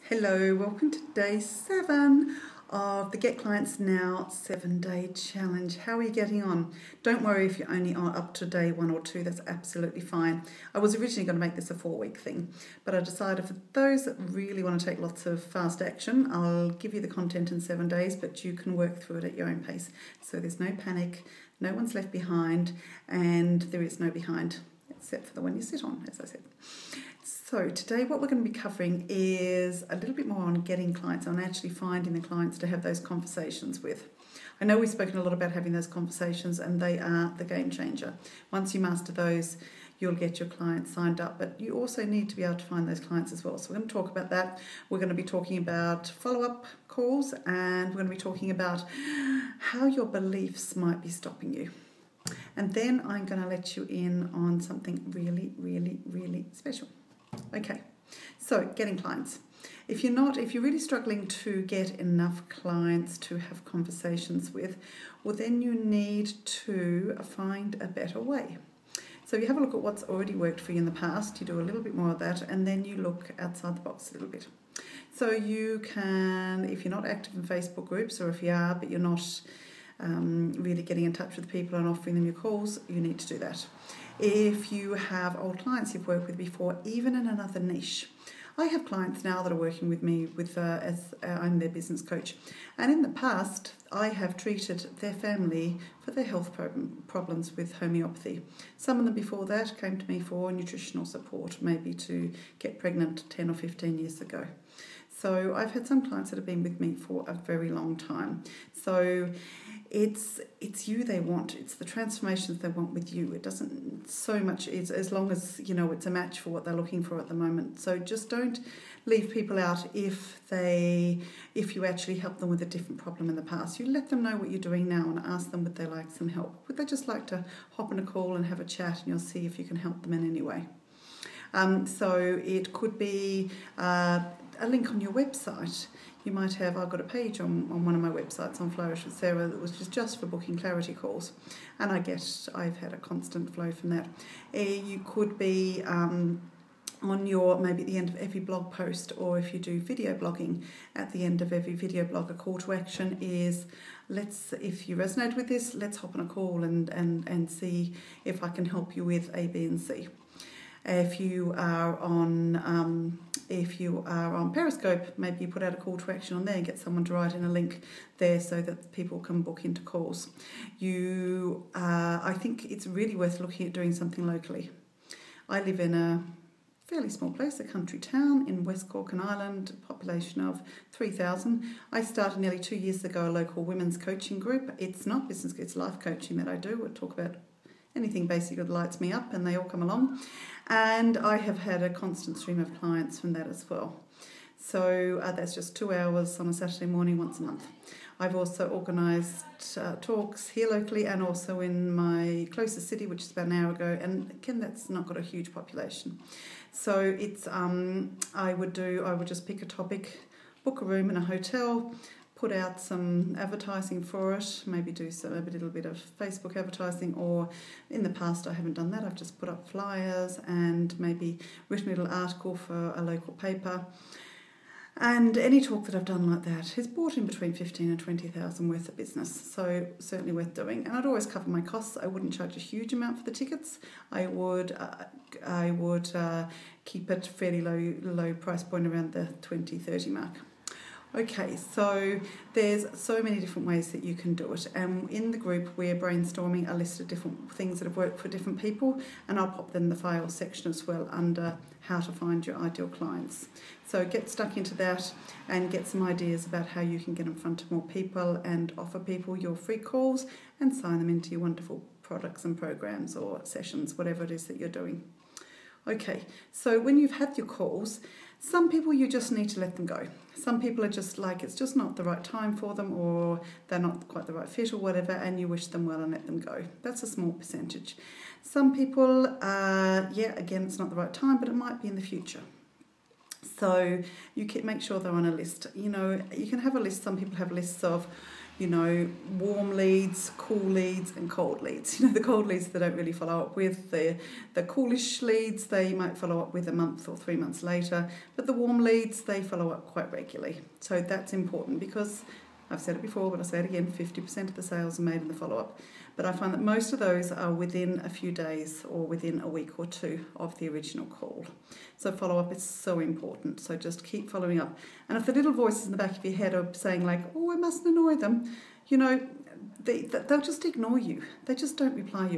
Hello, welcome to day 7 of the Get Clients Now 7-day challenge. How are you getting on? Don't worry if you only are up to day 1 or 2, that's absolutely fine. I was originally going to make this a 4-week thing, but I decided for those that really want to take lots of fast action, I'll give you the content in 7 days, but you can work through it at your own pace. So there's no panic, no one's left behind, and there is no behind, except for the one you sit on, as I said. So today what we're going to be covering is a little bit more on getting clients, on actually finding the clients to have those conversations with. I know we've spoken a lot about having those conversations, and they are the game changer. Once you master those, you'll get your clients signed up, but you also need to be able to find those clients as well. So we're going to talk about that. We're going to be talking about follow-up calls, and we're going to be talking about how your beliefs might be stopping you. And then I'm going to let you in on something really, really, really special. Okay, so getting clients. If you're really struggling to get enough clients to have conversations with, well, then you need to find a better way. So you have a look at what's already worked for you in the past, you do a little bit more of that, and then you look outside the box a little bit. So you can, if you're not active in Facebook groups, or if you are, but you're not really getting in touch with people and offering them your calls, you need to do that. If you have old clients you've worked with before, even in another niche. I have clients now that are working with me as I'm their business coach, and in the past I have treated their family for their health problems with homeopathy. Some of them before that came to me for nutritional support, maybe to get pregnant 10 or 15 years ago. So I've had some clients that have been with me for a very long time. So it's you they want. It's the transformations they want with you. It doesn't so much, it's as long as it's a match for what they're looking for at the moment. So just don't leave people out if you actually help them with a different problem in the past. You let them know what you're doing now and ask them would they like some help. Would they just like to hop on a call and have a chat, and you'll see if you can help them in any way. So it could be a link on your website. You might have, I've got a page on one of my websites on Flourish with Sarah that was just for booking clarity calls, and I've had a constant flow from that. You could be on your, maybe at the end of every blog post, or if you do video blogging, at the end of every video blog, a call to action is, if you resonate with this, let's hop on a call and see if I can help you with A, B and C. If you are on Periscope, maybe you put out a call to action on there and get someone to write in a link there so that people can book into calls. I think it's really worth looking at doing something locally. I live in a fairly small place, a country town in West Corkin Island, population of 3,000. I started nearly 2 years ago a local women's coaching group. It's not business, it's life coaching that I do. We'll talk about anything basically that lights me up, and they all come along. And I have had a constant stream of clients from that as well. So that's just 2 hours on a Saturday morning once a month. I've also organised talks here locally and also in my closest city, which is about an hour ago. And again, that's not got a huge population. So it's I would just pick a topic, book a room in a hotel, put out some advertising for it, maybe do a little bit of Facebook advertising, or in the past I haven't done that, I've just put up flyers and maybe written a little article for a local paper. And any talk that I've done like that has brought in between 15 and 20,000 worth of business, so certainly worth doing. And I'd always cover my costs. I wouldn't charge a huge amount for the tickets. I would keep it fairly low price point around the 20-30 mark. Okay, so there's so many different ways that you can do it, and in the group we're brainstorming a list of different things that have worked for different people, and I'll pop them in the file section as well under how to find your ideal clients. So get stuck into that and get some ideas about how you can get in front of more people and offer people your free calls and sign them into your wonderful products and programs or sessions, whatever it is that you're doing. Okay, so when you've had your calls, some people you just need to let them go. Some people are just like, it's just not the right time for them, or they're not quite the right fit or whatever, and you wish them well and let them go. That's a small percentage. Some people, again, it's not the right time, but it might be in the future. So you can make sure they're on a list. You can have a list. Some people have lists of, warm leads, cool leads and cold leads. The cold leads they don't really follow up with. The coolish leads they might follow up with a month or 3 months later, but the warm leads they follow up quite regularly. So that's important because I've said it before, but I'll say it again, 50% of the sales are made in the follow-up. But I find that most of those are within a few days or within a week or two of the original call. So follow-up is so important. So just keep following up. And if the little voices in the back of your head are saying like, oh, I mustn't annoy them, they'll just ignore you. They just don't reply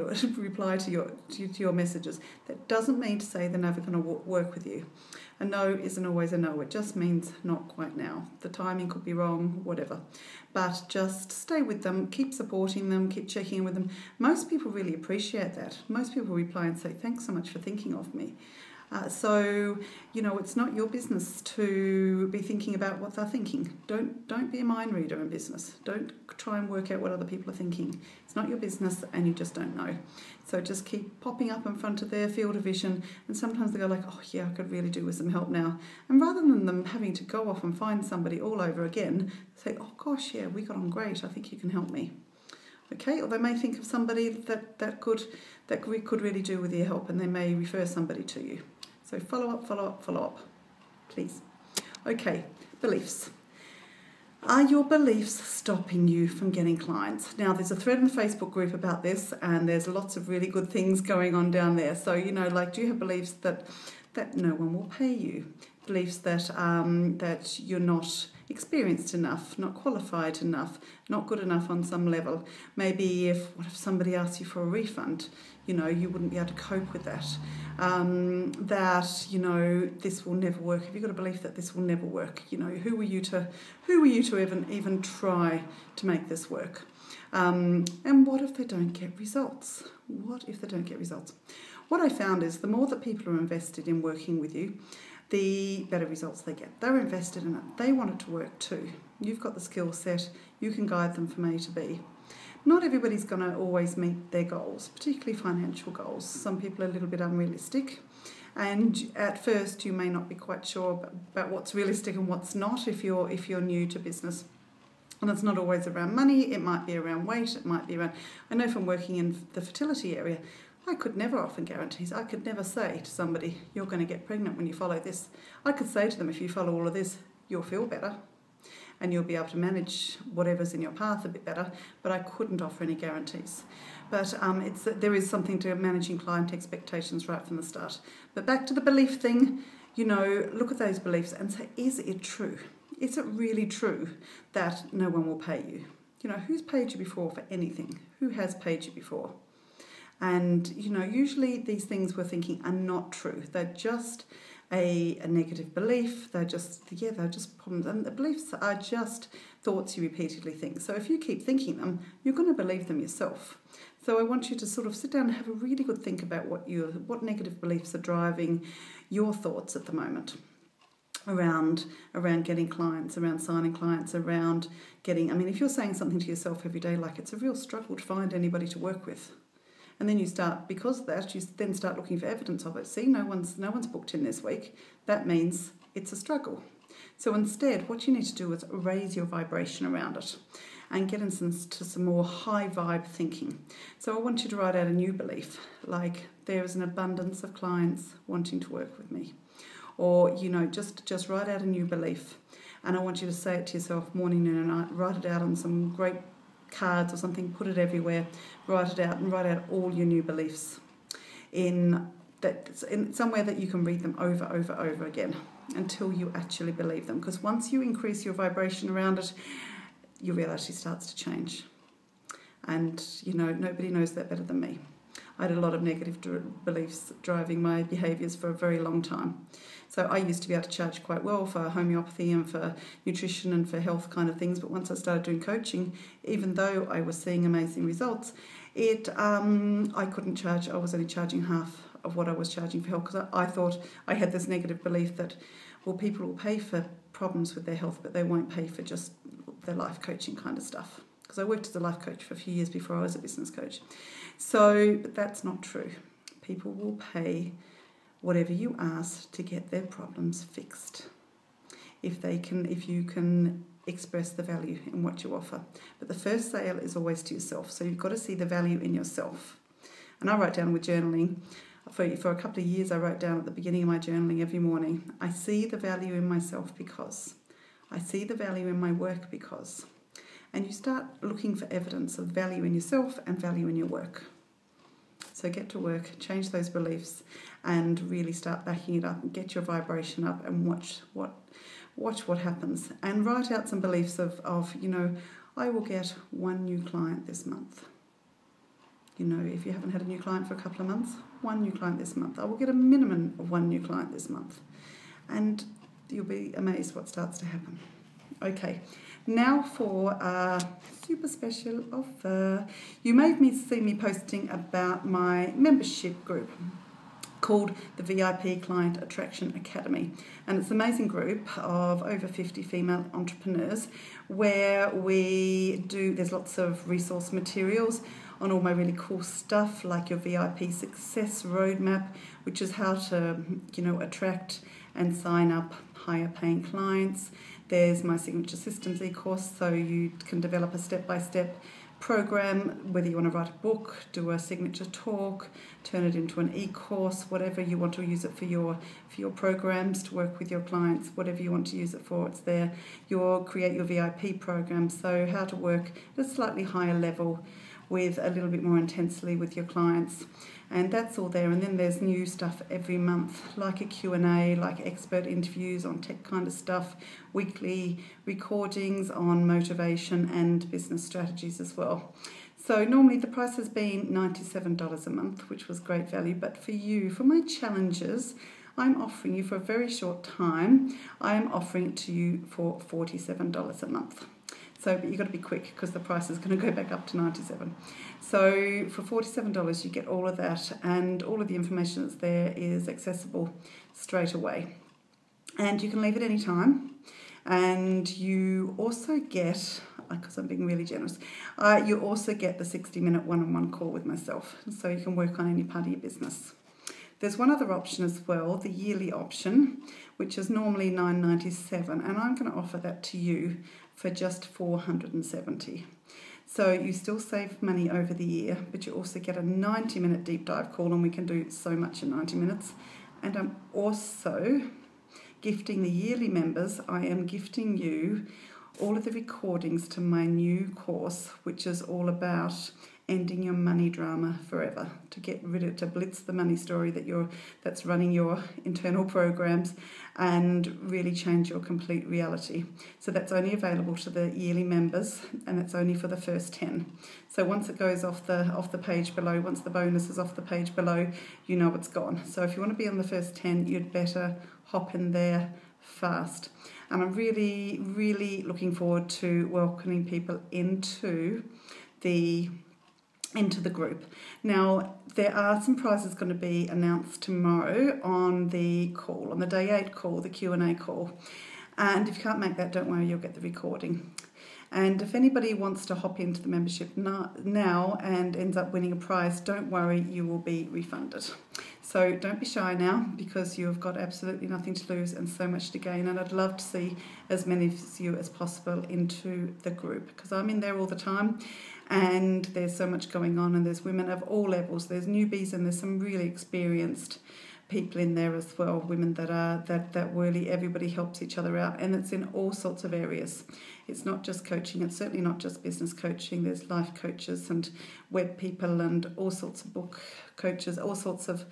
to your messages. That doesn't mean to say they're never going to work with you. A no isn't always a no. It just means not quite now. The timing could be wrong, whatever. But just stay with them, keep supporting them, keep checking in with them. Most people really appreciate that. Most people reply and say, thanks so much for thinking of me. It's not your business to be thinking about what they're thinking. Don't be a mind reader in business. Don't try and work out what other people are thinking. It's not your business and you just don't know. So just keep popping up in front of their field of vision, and sometimes they go like, oh yeah, I could really do with some help now. And rather than them having to go off and find somebody all over again, say, oh gosh, yeah, we got on great. I think you can help me. Okay, or they may think of somebody that we could really do with your help, and they may refer somebody to you. So follow up, please. Okay, beliefs. Are your beliefs stopping you from getting clients? Now, there's a thread in the Facebook group about this, and there's lots of really good things going on down there. So, do you have beliefs that no one will pay you? Beliefs that you're not experienced enough, not qualified enough, not good enough on some level. Maybe what if somebody asks you for a refund? You wouldn't be able to cope with that. This will never work. Have you got a belief that this will never work? Who are you to even try to make this work? And what if they don't get results? What I found is the more that people are invested in working with you, the better results they get. They're invested in it. They want it to work too. You've got the skill set. You can guide them from A to B. Not everybody's going to always meet their goals, particularly financial goals. Some people are a little bit unrealistic. And at first you may not be quite sure about what's realistic and what's not if you're new to business. And it's not always around money. It might be around weight. It might be around... I know from working in the fertility area, I could never offer guarantees. I could never say to somebody, you're going to get pregnant when you follow this. I could say to them, if you follow all of this, you'll feel better and you'll be able to manage whatever's in your path a bit better, but I couldn't offer any guarantees. But there is something to managing client expectations right from the start. But back to the belief thing, look at those beliefs and say, is it true? Is it really true that no one will pay you? Who's paid you before for anything? Who has paid you before? And, usually these things we're thinking are not true. They're just a negative belief. They're just problems. And the beliefs are just thoughts you repeatedly think. So if you keep thinking them, you're going to believe them yourself. So I want you to sort of sit down and have a really good think about what negative beliefs are driving your thoughts at the moment. Around getting clients, around signing clients, around getting... if you're saying something to yourself every day like it's a real struggle to find anybody to work with, and then you start looking for evidence of it. See, no one's booked in this week. That means it's a struggle. So instead, what you need to do is raise your vibration around it and get into some more high vibe thinking. So I want you to write out a new belief, like there is an abundance of clients wanting to work with me. Or, just write out a new belief. And I want you to say it to yourself morning, noon and night. Write it out on some great cards or something, put it everywhere, write it out, and write out all your new beliefs in somewhere that you can read them over again until you actually believe them. Because once you increase your vibration around it, your reality starts to change. And, nobody knows that better than me. I had a lot of negative beliefs driving my behaviours for a very long time. So I used to be able to charge quite well for homeopathy and for nutrition and for health kind of things. But once I started doing coaching, even though I was seeing amazing results, I couldn't charge. I was only charging half of what I was charging for health because I thought I had this negative belief that, well, people will pay for problems with their health, but they won't pay for just their life coaching kind of stuff. Because I worked as a life coach for a few years before I was a business coach. But that's not true. People will pay whatever you ask to get their problems fixed. If you can express the value in what you offer. But the first sale is always to yourself. So you've got to see the value in yourself. And I write down with journaling. For a couple of years, I wrote down at the beginning of my journaling every morning, I see the value in myself because. I see the value in my work because. And you start looking for evidence of value in yourself and value in your work. So get to work, change those beliefs, and really start backing it up. Get your vibration up and watch what happens. And write out some beliefs of I will get one new client this month. If you haven't had a new client for a couple of months, one new client this month. I will get a minimum of one new client this month. And you'll be amazed what starts to happen. Okay, now for a super special offer. You may have seen me posting about my membership group called the VIP Client Attraction Academy. And it's an amazing group of over 50 female entrepreneurs where there's lots of resource materials on all my really cool stuff, like your VIP Success Roadmap, which is how to, attract and sign up higher paying clients. There's my Signature Systems e-course, so you can develop a step-by-step program, whether you want to write a book, do a signature talk, turn it into an e-course, whatever you want to use it for your programs, to work with your clients, whatever you want to use it for, it's there. Create your VIP program, so how to work at a slightly higher level with a little bit more intensely with your clients. And that's all there. And then there's new stuff every month, like a Q&A, like expert interviews on tech kind of stuff, weekly recordings on motivation and business strategies as well. So normally the price has been $97 a month, which was great value. But for you, for my challenges, I'm offering you for a very short time, I'm offering it to you for $47 a month. But you've got to be quick because the price is going to go back up to $97. So for $47, you get all of that, and all of the information that's there is accessible straight away. And you can leave at any time. And you also get, because I'm being really generous, you also get the 60-minute one-on-one call with myself. So you can work on any part of your business. There's one other option as well, the yearly option, which is normally $9.97, and I'm going to offer that to you for just $470. So you still save money over the year, but you also get a 90-minute deep dive call, and we can do so much in 90 minutes. And I'm also gifting the yearly members, I am gifting you all of the recordings to my new course, which is all about ending your money drama forever, to blitz the money story that's running your internal programs and really change your complete reality. So that's only available to the yearly members, and it's only for the first 10. So once it goes off the page below, once the bonus is off the page below, you know it's gone. So if you want to be on the first 10, you'd better hop in there fast. And I'm really, really looking forward to welcoming people into the group. Now, there are some prizes going to be announced tomorrow on the call, on the day 8 call, the Q&A call. And if you can't make that, don't worry, you'll get the recording. And if anybody wants to hop into the membership now and ends up winning a prize, don't worry, you will be refunded. So don't be shy now, because you've got absolutely nothing to lose and so much to gain. And I'd love to see as many of you as possible into the group, because I'm in there all the time. And there's so much going on, and there's women of all levels. There's newbies, and there's some really experienced people in there as well, women that really, everybody helps each other out, and it's in all sorts of areas. It's not just coaching, it's certainly not just business coaching. There's life coaches and web people and all sorts of book coaches, all sorts of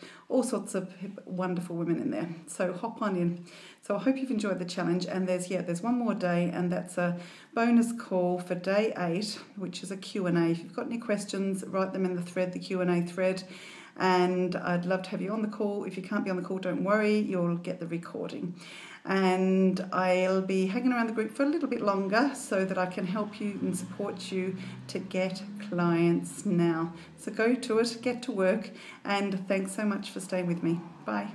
wonderful women in there. So hop on in. So I hope you've enjoyed the challenge, and there's one more day, and that's a bonus call for day 8, which is a Q&A. If you've got any questions, write them in the thread, the Q&A thread. And I'd love to have you on the call. If you can't be on the call, don't worry, you'll get the recording. And I'll be hanging around the group for a little bit longer so that I can help you and support you to get clients now. So go to it, get to work, and thanks so much for staying with me. Bye.